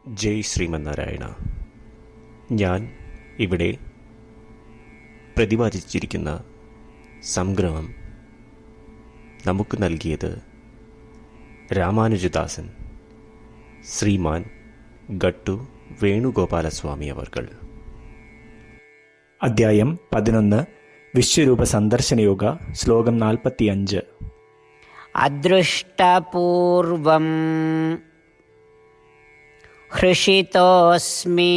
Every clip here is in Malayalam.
ജയ് ശ്രീമന്നാരായണ. ഞാൻ ഇവിടെ പ്രതിപാദിച്ചിരിക്കുന്ന സംഗ്രഹം നമുക്ക് നൽകിയത് രാമാനുജദാസൻ ശ്രീമാൻ ഗട്ടു വേണുഗോപാലസ്വാമി അവർകൾ. അധ്യായം 11 വിശ്വരൂപ സന്ദർശനയോഗ. ശ്ലോകം 45. അദൃഷ്ടപൂർവം ഹൃഷിതോസ്മി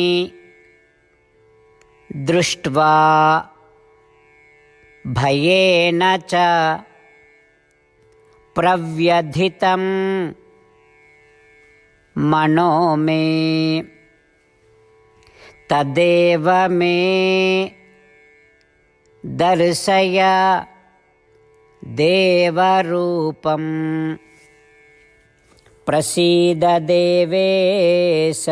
ദൃഷ്ട്വാ ഭയേന ച പ്രവ്യഥിതം മനോ മേ തദേവ മേ ദർശയ ദേവരൂപം പ്രസീദ ദേവേശ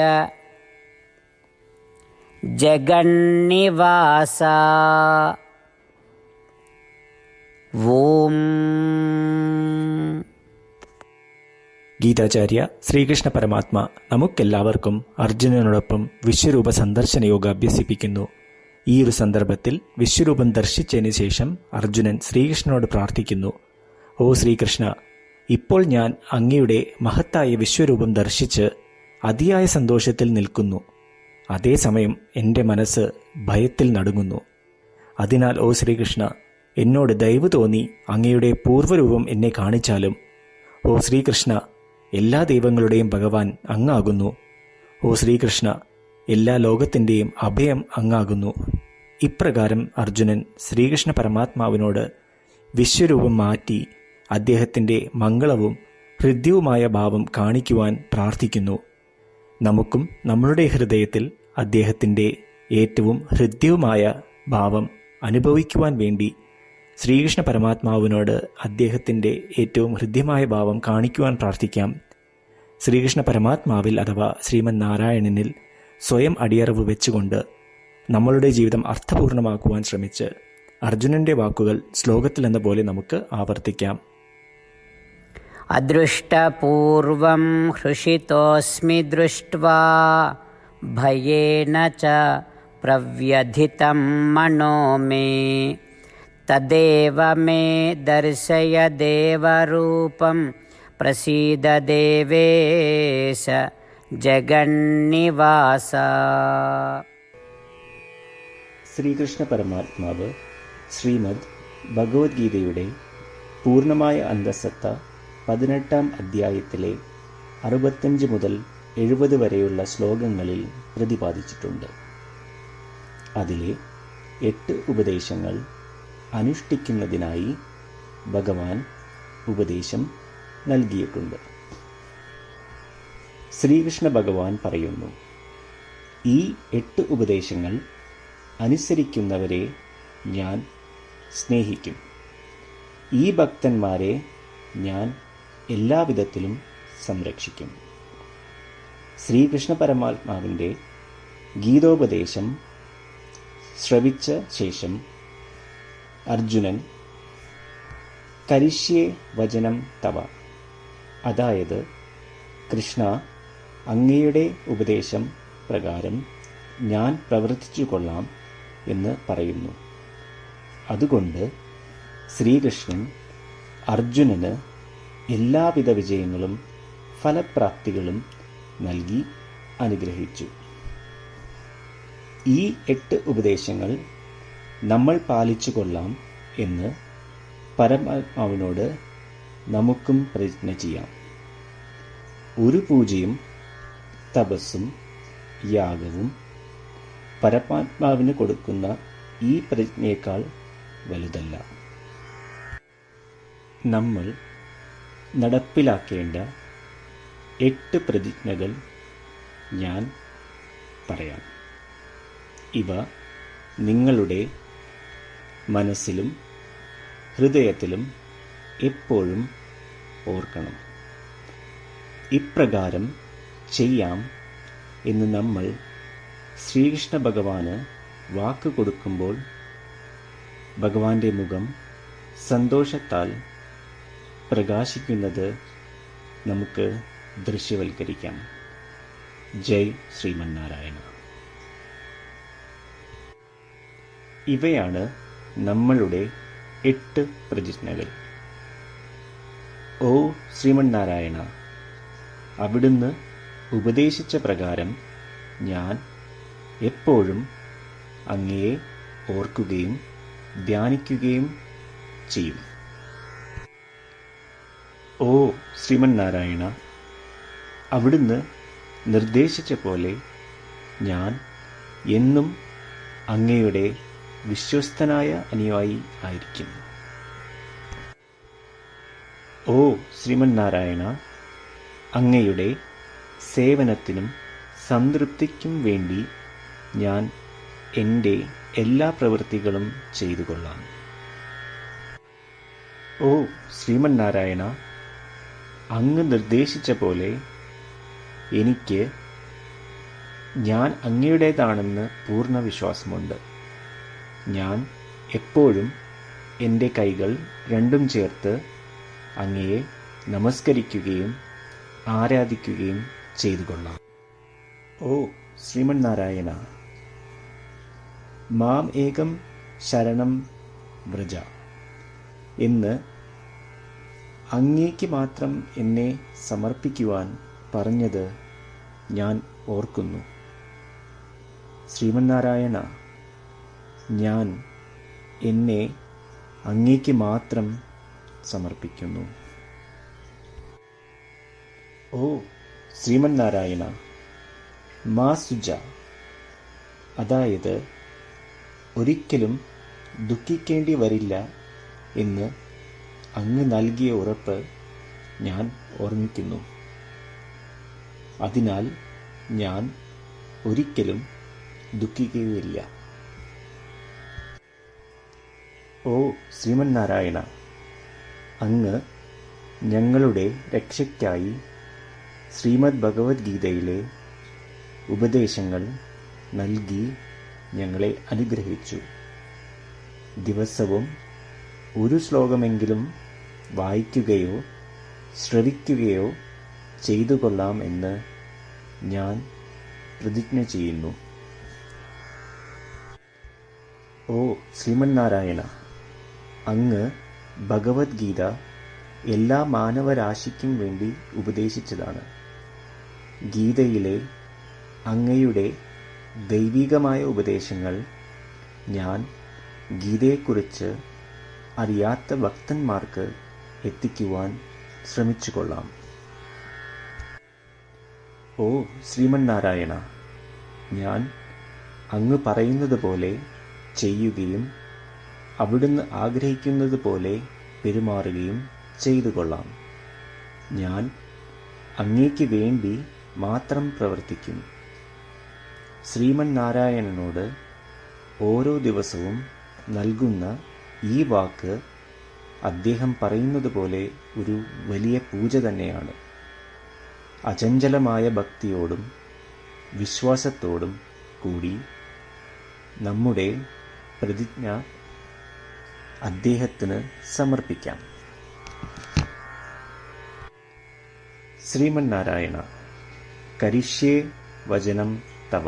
ജഗന്നിവാസ. ഓം. ഗീതാചാര്യ ശ്രീകൃഷ്ണ പരമാത്മ നമുക്കെല്ലാവർക്കും അർജുനനോടൊപ്പം വിശ്വരൂപ സന്ദർശന യോഗ അഭ്യസിപ്പിക്കുന്നു. ഈ ഒരു സന്ദർഭത്തിൽ വിശ്വരൂപം ദർശിച്ചതിന് ശേഷം അർജുനൻ ശ്രീകൃഷ്ണനോട് പ്രാർത്ഥിക്കുന്നു. ഓ ശ്രീകൃഷ്ണ, ഇപ്പോൾ ഞാൻ അങ്ങയുടെ മഹത്തായ വിശ്വരൂപം ദർശിച്ച് അതിയായ സന്തോഷത്തിൽ നിൽക്കുന്നു. അതേസമയം എൻ്റെ മനസ്സ് ഭയത്തിൽ നടുങ്ങുന്നു. അതിനാൽ ഓ ശ്രീകൃഷ്ണ, എന്നോട് ദയവ് തോന്നി അങ്ങയുടെ പൂർവ്വരൂപം എന്നെ കാണിച്ചാലും. ഓ ശ്രീകൃഷ്ണ, എല്ലാ ദൈവങ്ങളുടെയും ഭഗവാൻ അങ്ങാകുന്നു. ഓ ശ്രീകൃഷ്ണ, എല്ലാ ലോകത്തിൻ്റെയും അഭയം അങ്ങാകുന്നു. ഇപ്രകാരം അർജുനൻ ശ്രീകൃഷ്ണ പരമാത്മാവിനോട് വിശ്വരൂപം മാറ്റി അദ്ദേഹത്തിൻ്റെ മംഗളവും ഹൃദ്യവുമായ ഭാവം കാണിക്കുവാൻ പ്രാർത്ഥിക്കുന്നു. നമുക്കും നമ്മളുടെ ഹൃദയത്തിൽ അദ്ദേഹത്തിൻ്റെ ഏറ്റവും ഹൃദ്യവുമായ ഭാവം അനുഭവിക്കുവാൻ വേണ്ടി ശ്രീകൃഷ്ണ പരമാത്മാവിനോട് അദ്ദേഹത്തിൻ്റെ ഏറ്റവും ഹൃദ്യമായ ഭാവം കാണിക്കുവാൻ പ്രാർത്ഥിക്കാം. ശ്രീകൃഷ്ണ പരമാത്മാവിൽ അഥവാ ശ്രീമൻ നാരായണനിൽ സ്വയം അടിയറവ് വെച്ചുകൊണ്ട് നമ്മളുടെ ജീവിതം അർത്ഥപൂർണമാക്കുവാൻ ശ്രമിച്ച് അർജുനൻ്റെ വാക്കുകൾ ശ്ലോകത്തിൽ എന്ന പോലെ നമുക്ക് ആവർത്തിക്കാം. അദൃഷ്ടപൂർവം ഹൃഷിതോസ്മി ദൃഷ്ട്വാ ഭയേന ച പ്രവ്യഥിതം മനോ മേ തദേവ മേ ദർശയ ദേവരൂപം പ്രസീദ ദേവേശ ജഗന്നിവാസ. ശ്രീകൃഷ്ണ പരമാത്മാവ് ശ്രീമദ് ഭഗവത്ഗീതയുടെ പൂർണ്ണമായ അന്തഃസത്ത 18-ാം അധ്യായത്തിലെ 65 മുതൽ 70 വരെയുള്ള ശ്ലോകങ്ങളിൽ പ്രതിപാദിച്ചിട്ടുണ്ട്. അതിലെ 8 ഉപദേശങ്ങൾ അനുഷ്ഠിക്കുന്നതിനായി ഭഗവാൻ ഉപദേശം നൽകിയിട്ടുണ്ട്. ശ്രീകൃഷ്ണ ഭഗവാൻ പറയുന്നു, ഈ 8 ഉപദേശങ്ങൾ അനുസരിക്കുന്നവരെ ഞാൻ സ്നേഹിക്കും. ഈ ഭക്തന്മാരെ ഞാൻ എല്ലാവിധത്തിലും സംരക്ഷിക്കും. ശ്രീകൃഷ്ണ പരമാത്മാവിൻ്റെ ഗീതോപദേശം ശ്രവിച്ച ശേഷം അർജുനൻ കരിഷ്യേ വചനം തവ, അതായത് കൃഷ്ണ, അങ്ങയുടെ ഉപദേശം പ്രകാരം ഞാൻ പ്രവർത്തിച്ചു കൊള്ളാം എന്ന് പറയുന്നു. അതുകൊണ്ട് ശ്രീകൃഷ്ണൻ അർജുനന് എല്ലാവിധ വിജയങ്ങളും ഫലപ്രാപ്തികളും നൽകി അനുഗ്രഹിച്ചു. ഈ 8 ഉപദേശങ്ങൾ നമ്മൾ പാലിച്ചു കൊള്ളാം എന്ന് പരമാത്മാവിനോട് നമുക്കും പ്രതിജ്ഞ ചെയ്യാം. ഒരു പൂജയും തപസ്സും യാഗവും പരമാത്മാവിന് കൊടുക്കുന്ന ഈ പ്രതിജ്ഞയേക്കാൾ വലുതല്ല. നമ്മൾ നടപ്പിലാക്കേണ്ട 8 പ്രതിജ്ഞകൾ ഞാൻ പറയാം. ഇവ നിങ്ങളുടെ മനസ്സിലും ഹൃദയത്തിലും എപ്പോഴും ഓർക്കണം. ഇപ്രകാരം ചെയ്യാം എന്ന് നമ്മൾ ശ്രീകൃഷ്ണ ഭഗവാന് വാക്ക് കൊടുക്കുമ്പോൾ ഭഗവാന്റെ മുഖം സന്തോഷത്താൽ പ്രകാശിക്കുന്നത് നമുക്ക് ദൃശ്യവൽക്കരിക്കാം. ജയ് ശ്രീമന്നാരായണ. ഇവയാണ് നമ്മളുടെ 8 പ്രതിജ്ഞകൾ. ഓ ശ്രീമന്നാരായണ, അവിടുന്ന് ഉപദേശിച്ച പ്രകാരം ഞാൻ എപ്പോഴും അങ്ങയെ ഓർക്കുകയും ധ്യാനിക്കുകയും ചെയ്യും. ഓ ശ്രീമന്നാരായണ, അവിടുന്ന് നിർദ്ദേശിച്ച പോലെ ഞാൻ എന്നും അങ്ങയുടെ വിശ്വസ്തനായ അനുയായി ആയിരിക്കും. ഓ ശ്രീമന്നാരായണ, അങ്ങയുടെ സേവനത്തിനും സംതൃപ്തിക്കും വേണ്ടി ഞാൻ എൻ്റെ എല്ലാ പ്രവൃത്തികളും ചെയ്തു കൊള്ളാം. ഓ ശ്രീമന്നാരായണ, അങ്ങ് നിർദ്ദേശിച്ച പോലെ എനിക്ക് ഞാൻ അങ്ങയുടേതാണെന്ന് പൂർണ്ണ വിശ്വാസമുണ്ട്. ഞാൻ എപ്പോഴും എൻ്റെ കൈകൾ രണ്ടും ചേർത്ത് അങ്ങയെ നമസ്കരിക്കുകയും ആരാധിക്കുകയും ചെയ്തു കൊള്ളാം. ഓ ശ്രീമന്നാരായണ, മാം ഏകം ശരണം വ്രജ എന്ന് അങ്ങേക്ക് മാത്രം എന്നെ സമർപ്പിക്കുവാൻ പറഞ്ഞത് ഞാൻ ഓർക്കുന്നു. ശ്രീമന്നാരായണ, ഞാൻ എന്നെ അങ്ങേക്ക് മാത്രം സമർപ്പിക്കുന്നു. ഓ ശ്രീമന്നാരായണ, മാ സുജ, അതായത് ഒരിക്കലും ദുഃഖിക്കേണ്ടി വരില്ല എന്ന് അങ്ങ് നൽകിയ ഉറപ്പ് ഞാൻ ഓർമ്മിക്കുന്നു. അതിനാൽ ഞാൻ ഒരിക്കലും ദുഃഖിക്കുകയില്ല. ഓ ശ്രീമന്നാരായണ, അങ്ങ് ഞങ്ങളുടെ രക്ഷയ്ക്കായി ശ്രീമദ് ഭഗവത്ഗീതയിലെ ഉപദേശങ്ങൾ നൽകി ഞങ്ങളെ അനുഗ്രഹിച്ചു. ദിവസവും ഒരു ശ്ലോകമെങ്കിലും വായിക്കുകയോ ശ്രവിക്കുകയോ ചെയ്തു കൊള്ളാം എന്ന് ഞാൻ പ്രതിജ്ഞ ചെയ്യുന്നു. ഓ ശ്രീമന്നാരായണ, അങ്ങ് ഭഗവത്ഗീത എല്ലാ മാനവരാശിക്കും വേണ്ടി ഉപദേശിച്ചതാണ്. ഗീതയിലെ അങ്ങയുടെ ദൈവികമായ ഉപദേശങ്ങൾ ഞാൻ ഗീതയെക്കുറിച്ച് അറിയാത്ത ഭക്തന്മാർക്ക് എത്തിക്കുവാൻ ശ്രമിച്ചു കൊള്ളാം. ഓ ശ്രീമന്നാരായണ, ഞാൻ അങ്ങ് പറയുന്നത് പോലെ ചെയ്യുകയും അവിടുന്ന് ആഗ്രഹിക്കുന്നത് പോലെ പെരുമാറുകയും ചെയ്തു കൊള്ളാം. ഞാൻ അങ്ങേക്ക് വേണ്ടി മാത്രം പ്രവർത്തിക്കും. ശ്രീമന്നാരായണനോട് ഓരോ ദിവസവും നൽകുന്ന ഈ വാക്ക് അദ്ദേഹം പറയുന്നത് പോലെ ഒരു വലിയ പൂജ തന്നെയാണ്. അചഞ്ചലമായ ഭക്തിയോടും വിശ്വാസത്തോടും കൂടി നമ്മുടെ പ്രതിജ്ഞ അദ്ദേഹത്തിന് സമർപ്പിക്കാം. ശ്രീമന്നാരായണ, കരിഷ്യേ വചനം തവ.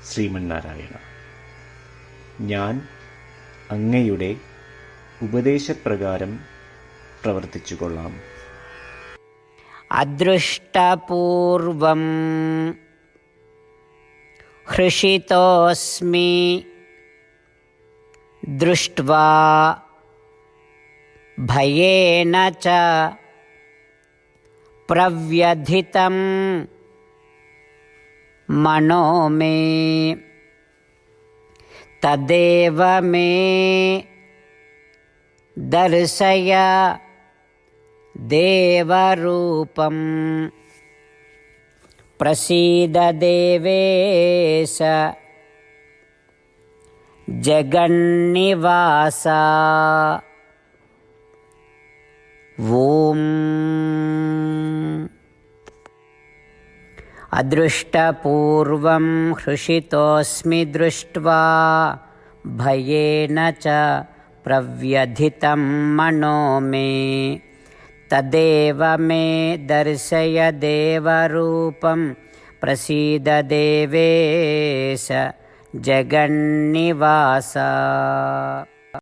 ശ്രീമന്നാരായണ, ഞാൻ അങ്ങയുടെ ഉപദേശപ്രകാരം പ്രവർത്തിച്ചു കൊള്ളാം. അദൃഷ്ടപൂർവം ഹൃഷിതോസ്മി ദൃഷ്ട്വാ ഭയേന ച പ്രവ്യഥിതം മനോ മേ തദേവ മേ ദർശയ ദേവരൂപം പ്രസീദ ദേവേശ ജഗന്നിവാസ. ഓം. അദൃഷ്ടപൂർവം ഹൃഷിതോസ്മി ദൃഷ്ട്വാ ഭയേന ച പ്രവ്യഥിതം മനോ മേ തദേവ മേ ദർശയ ദേവരൂപം प्रसीद देवेश जगन्निवास।